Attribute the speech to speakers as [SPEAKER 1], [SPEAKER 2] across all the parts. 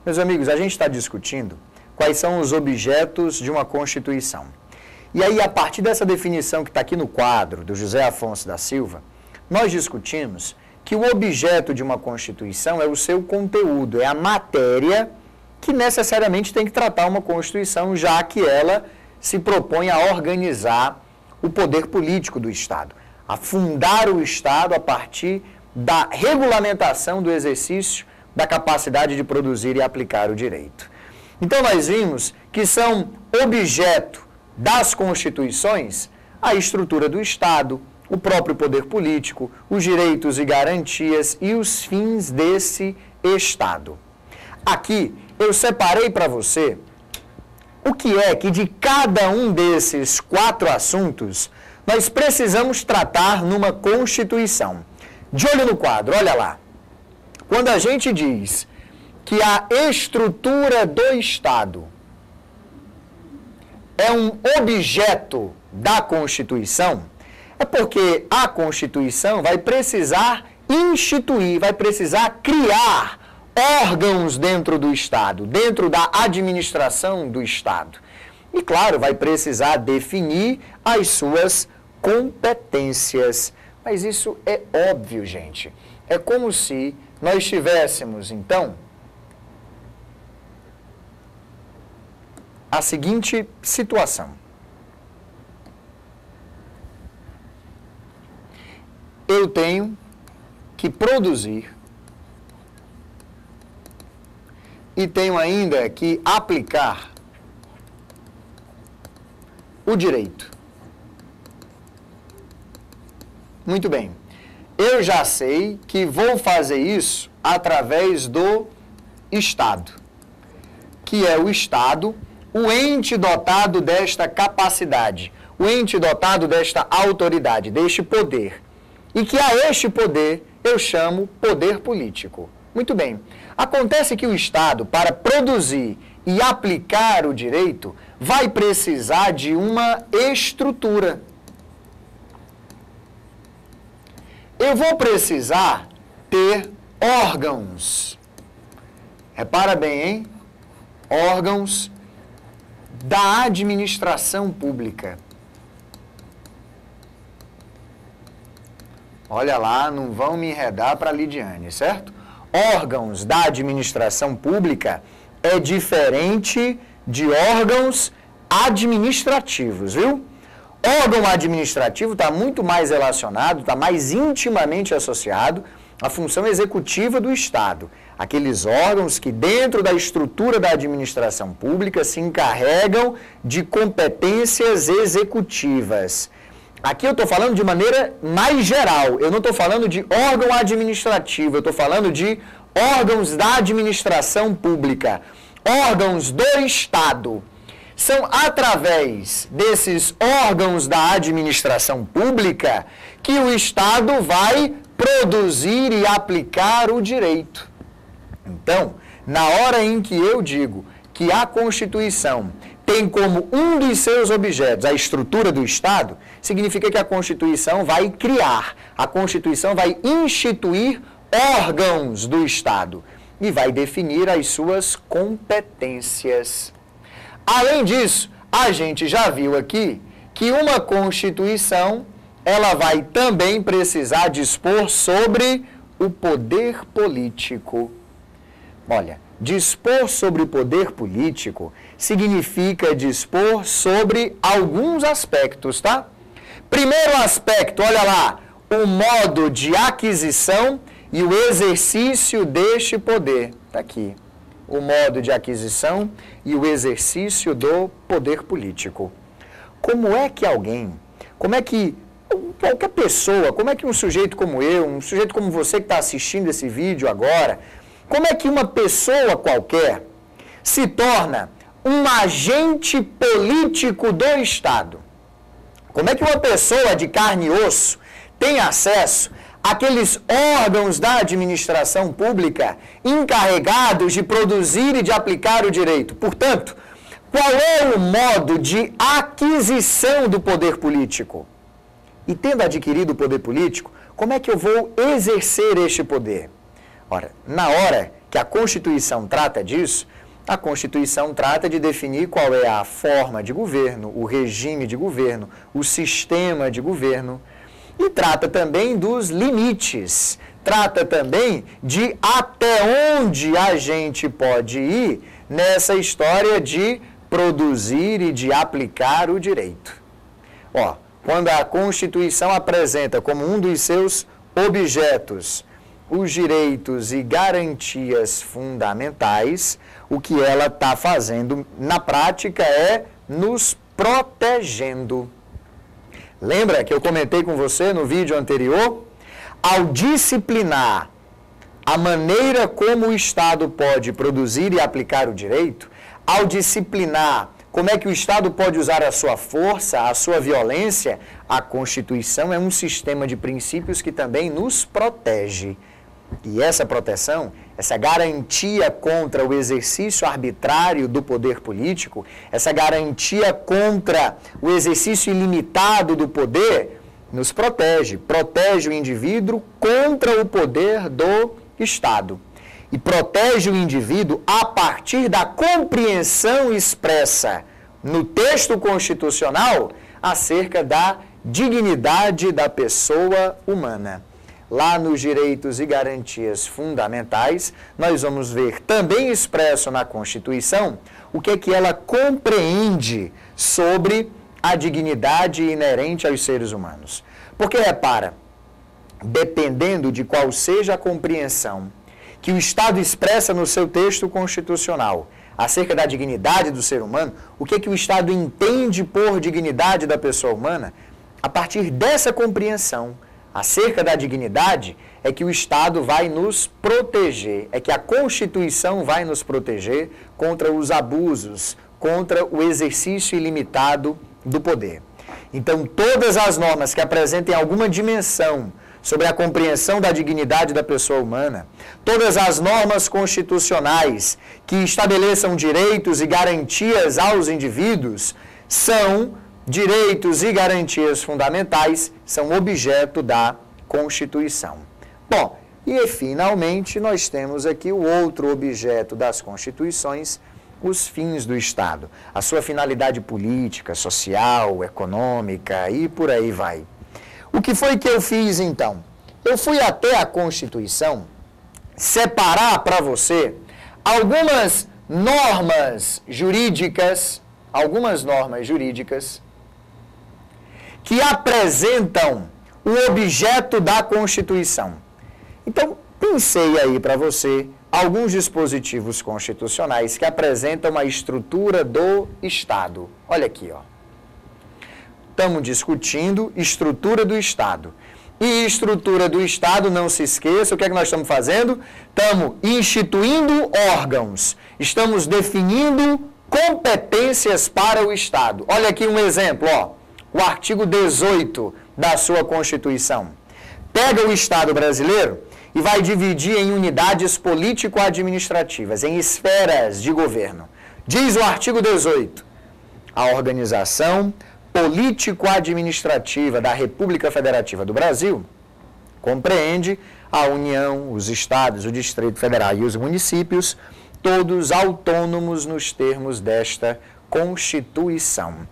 [SPEAKER 1] Meus amigos, a gente está discutindo quais são os objetos de uma Constituição. E aí, a partir dessa definição que está aqui no quadro, do José Afonso da Silva, nós discutimos que o objeto de uma Constituição é o seu conteúdo, é a matéria que necessariamente tem que tratar uma Constituição, já que ela se propõe a organizar o poder político do Estado, a fundar o Estado a partir da regulamentação do exercício da capacidade de produzir e aplicar o direito. Então, nós vimos que são objeto das Constituições a estrutura do Estado, o próprio poder político, os direitos e garantias e os fins desse Estado. Aqui, eu separei para você o que é que de cada um desses 4 assuntos nós precisamos tratar numa Constituição. De olho no quadro, olha lá. Quando a gente diz que a estrutura do Estado é um objeto da Constituição, é porque a Constituição vai precisar instituir, vai precisar criar órgãos dentro do Estado, dentro da administração do Estado. E, claro, vai precisar definir as suas competências. Mas isso é óbvio, gente. É como se nós tivéssemos, então, a seguinte situação. Eu tenho que produzir e tenho ainda que aplicar o direito. Muito bem. Eu já sei que vou fazer isso através do Estado, que é o Estado, o ente dotado desta capacidade, o ente dotado desta autoridade, deste poder. E que a este poder eu chamo poder político. Muito bem. Acontece que o Estado, para produzir e aplicar o direito, vai precisar de uma estrutura. Eu vou precisar ter órgãos. Repara bem, hein? Órgãos da administração pública. Olha lá, não vão me enredar para a Lidiane, certo? Órgãos da administração pública é diferente de órgãos administrativos, viu? Órgão administrativo está muito mais relacionado, está mais intimamente associado à função executiva do Estado. Aqueles órgãos que, dentro da estrutura da administração pública, se encarregam de competências executivas. Aqui eu estou falando de maneira mais geral, eu não estou falando de órgão administrativo, eu estou falando de órgãos da administração pública, órgãos do Estado. São através desses órgãos da administração pública que o Estado vai produzir e aplicar o direito. Então, na hora em que eu digo que a Constituição tem como um dos seus objetos a estrutura do Estado, significa que a Constituição vai criar, a Constituição vai instituir órgãos do Estado e vai definir as suas competências. Além disso, a gente já viu aqui que uma Constituição, ela vai também precisar dispor sobre o poder político. Olha, dispor sobre o poder político significa dispor sobre alguns aspectos, tá? Primeiro aspecto, olha lá, o modo de aquisição e o exercício deste poder. Está aqui. O modo de aquisição e o exercício do poder político. Como é que alguém, como é que qualquer pessoa, como é que um sujeito como eu, um sujeito como você que está assistindo esse vídeo agora, como é que uma pessoa qualquer se torna um agente político do Estado? Como é que uma pessoa de carne e osso tem acesso àqueles órgãos da administração pública encarregados de produzir e de aplicar o direito? Portanto, qual é o modo de aquisição do poder político? E tendo adquirido o poder político, como é que eu vou exercer este poder? Ora, na hora que a Constituição trata disso, a Constituição trata de definir qual é a forma de governo, o regime de governo, o sistema de governo, e trata também dos limites, trata também de até onde a gente pode ir nessa história de produzir e de aplicar o direito. Ó, quando a Constituição apresenta como um dos seus objetos os direitos e garantias fundamentais, o que ela está fazendo na prática é nos protegendo. Lembra que eu comentei com você no vídeo anterior? Ao disciplinar a maneira como o Estado pode produzir e aplicar o direito, ao disciplinar como é que o Estado pode usar a sua força, a sua violência, a Constituição é um sistema de princípios que também nos protege. E essa proteção, essa garantia contra o exercício arbitrário do poder político, essa garantia contra o exercício ilimitado do poder, nos protege. Protege o indivíduo contra o poder do Estado. E protege o indivíduo a partir da compreensão expressa no texto constitucional acerca da dignidade da pessoa humana. Lá nos direitos e garantias fundamentais, nós vamos ver também expresso na Constituição o que é que ela compreende sobre a dignidade inerente aos seres humanos. Porque, repara, dependendo de qual seja a compreensão que o Estado expressa no seu texto constitucional acerca da dignidade do ser humano, o que é que o Estado entende por dignidade da pessoa humana, a partir dessa compreensão acerca da dignidade, é que o Estado vai nos proteger, é que a Constituição vai nos proteger contra os abusos, contra o exercício ilimitado do poder. Então, todas as normas que apresentem alguma dimensão sobre a compreensão da dignidade da pessoa humana, todas as normas constitucionais que estabeleçam direitos e garantias aos indivíduos, são direitos e garantias fundamentais, são objeto da Constituição. Bom, e finalmente nós temos aqui o outro objeto das Constituições, os fins do Estado, a sua finalidade política, social, econômica e por aí vai. O que foi que eu fiz então? Eu fui até a Constituição separar para você algumas normas jurídicas que apresentam o objeto da Constituição. Então, pensei aí para você alguns dispositivos constitucionais que apresentam a estrutura do Estado. Olha aqui, ó. Estamos discutindo estrutura do Estado. E estrutura do Estado, não se esqueça, o que é que nós estamos fazendo? Estamos instituindo órgãos, estamos definindo competências para o Estado. Olha aqui um exemplo, ó, o artigo 18 da sua Constituição. Pega o Estado brasileiro e vai dividir em unidades político-administrativas, em esferas de governo. Diz o artigo 18, a organização político-administrativa da República Federativa do Brasil compreende a União, os Estados, o Distrito Federal e os municípios, todos autônomos nos termos desta Constituição.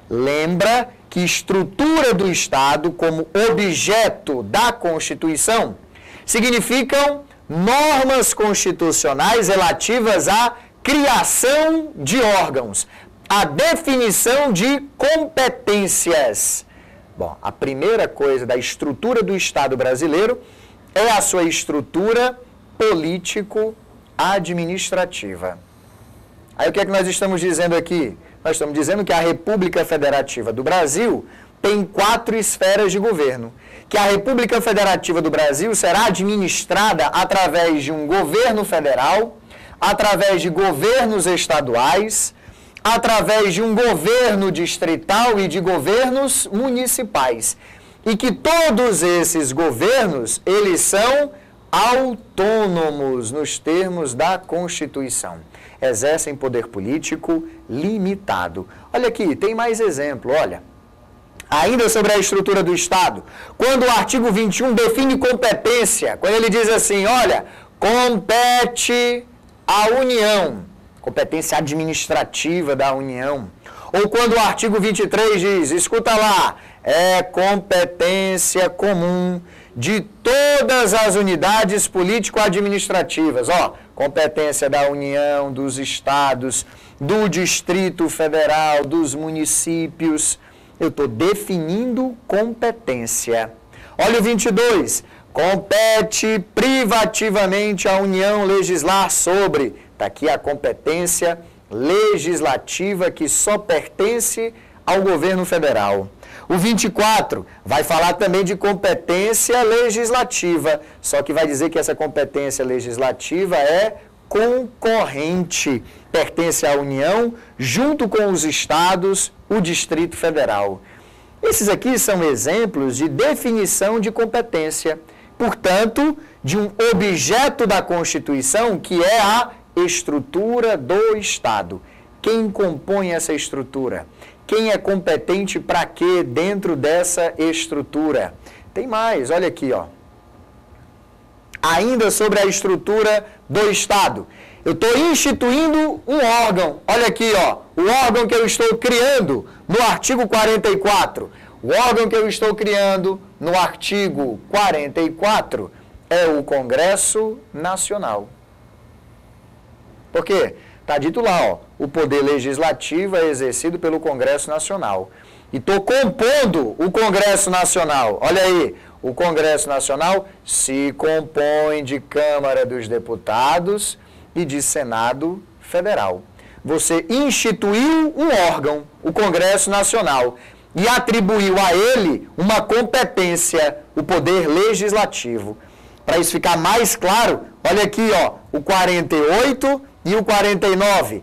[SPEAKER 1] Lembra que estrutura do Estado como objeto da Constituição significam normas constitucionais relativas à criação de órgãos, a definição de competências. Bom, a primeira coisa da estrutura do Estado brasileiro é a sua estrutura político-administrativa. Aí o que é que nós estamos dizendo aqui? Nós estamos dizendo que a República Federativa do Brasil tem 4 esferas de governo. Que a República Federativa do Brasil será administrada através de um governo federal, através de governos estaduais, através de um governo distrital e de governos municipais. E que todos esses governos, eles são autônomos nos termos da Constituição. Exercem poder político limitado. Olha aqui, tem mais exemplo, olha. Ainda sobre a estrutura do Estado, quando o artigo 21 define competência, quando ele diz assim, olha, compete à União, competência administrativa da União. Ou quando o artigo 23 diz, escuta lá, é competência comum de todas as unidades político-administrativas. Ó, competência da União, dos estados, do Distrito Federal, dos municípios. Eu estou definindo competência. Olha o 22. Compete privativamente à União legislar sobre. Está aqui a competência legislativa que só pertence ao governo federal. O 24 vai falar também de competência legislativa, só que vai dizer que essa competência legislativa é concorrente, pertence à União, junto com os estados, o Distrito Federal. Esses aqui são exemplos de definição de competência, portanto, de um objeto da Constituição que é a estrutura do Estado. Quem compõe essa estrutura? Quem é competente para quê dentro dessa estrutura? Tem mais, olha aqui, ó. Ainda sobre a estrutura do Estado. Eu estou instituindo um órgão. Olha aqui, ó. O órgão que eu estou criando no artigo 44. O órgão que eu estou criando no artigo 44 é o Congresso Nacional. Por quê? Está dito lá, ó, o poder legislativo é exercido pelo Congresso Nacional. E estou compondo o Congresso Nacional. Olha aí, o Congresso Nacional se compõe de Câmara dos Deputados e de Senado Federal. Você instituiu um órgão, o Congresso Nacional, e atribuiu a ele uma competência, o poder legislativo. Para isso ficar mais claro, olha aqui, ó, o 48 e o 49.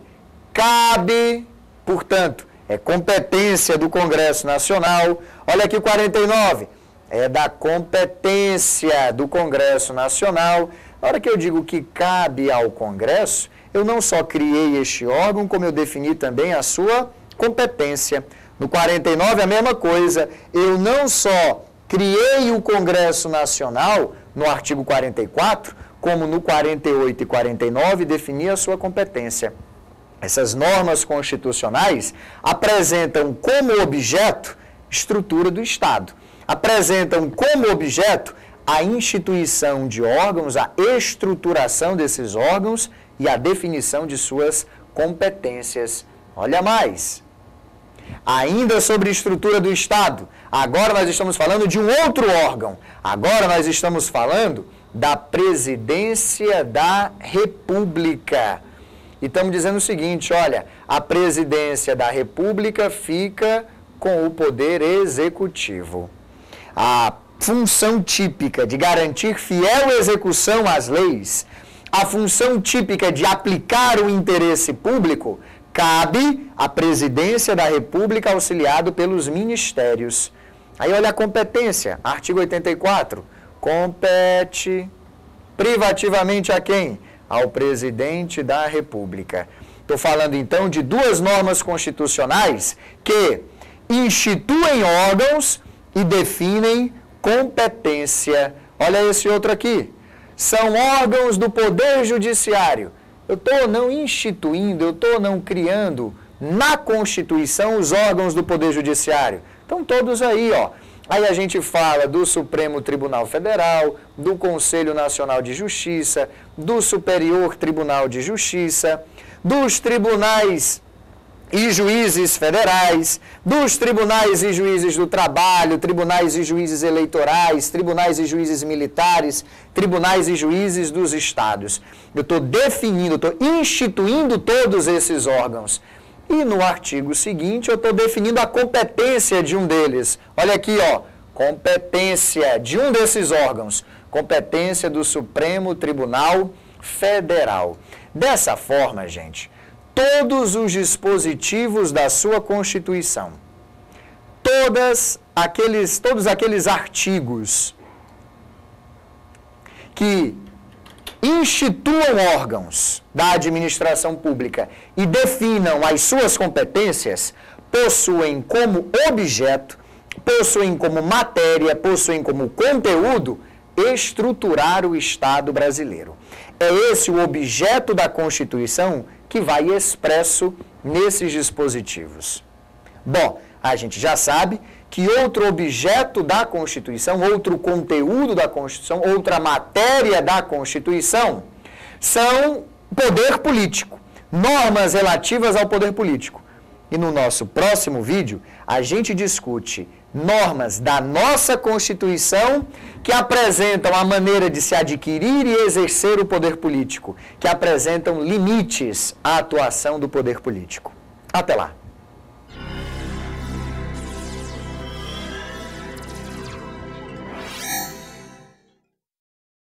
[SPEAKER 1] Cabe, portanto, é competência do Congresso Nacional. Olha aqui o 49. É da competência do Congresso Nacional. Na hora que eu digo que cabe ao Congresso, eu não só criei este órgão, como eu defini também a sua competência. No 49, a mesma coisa. Eu não só criei o Congresso Nacional, no artigo 44, como no 48 e 49, defini a sua competência. Essas normas constitucionais apresentam como objeto estrutura do Estado. Apresentam como objeto a instituição de órgãos, a estruturação desses órgãos e a definição de suas competências. Olha mais. Ainda sobre estrutura do Estado, agora nós estamos falando de um outro órgão. Agora nós estamos falando da Presidência da República. E estamos dizendo o seguinte, olha, a Presidência da República fica com o Poder Executivo. A função típica de garantir fiel execução às leis, a função típica de aplicar o interesse público, cabe à Presidência da República auxiliado pelos ministérios. Aí olha a competência, artigo 84, compete privativamente a quem? Ao Presidente da República. Estou falando então de duas normas constitucionais que instituem órgãos e definem competência. Olha esse outro aqui. São órgãos do Poder Judiciário. Eu estou não instituindo, eu estou não criando na Constituição os órgãos do Poder Judiciário. Estão todos aí, ó. Aí a gente fala do Supremo Tribunal Federal, do Conselho Nacional de Justiça, do Superior Tribunal de Justiça, dos tribunais e juízes federais, dos tribunais e juízes do trabalho, tribunais e juízes eleitorais, tribunais e juízes militares, tribunais e juízes dos estados. Eu estou definindo, estou instituindo todos esses órgãos. E no artigo seguinte eu estou definindo a competência de um deles. Olha aqui, ó, competência de um desses órgãos, competência do Supremo Tribunal Federal. Dessa forma, gente, todos os dispositivos da sua Constituição, todos aqueles artigos que instituam órgãos da administração pública e definam as suas competências, possuem como objeto, possuem como matéria, possuem como conteúdo estruturar o Estado brasileiro. É esse o objeto da Constituição que vai expresso nesses dispositivos. Bom, a gente já sabe que outro objeto da Constituição, outro conteúdo da Constituição, outra matéria da Constituição são poder político, normas relativas ao poder político. E no nosso próximo vídeo, a gente discute normas da nossa Constituição que apresentam a maneira de se adquirir e exercer o poder político, que apresentam limites à atuação do poder político. Até lá!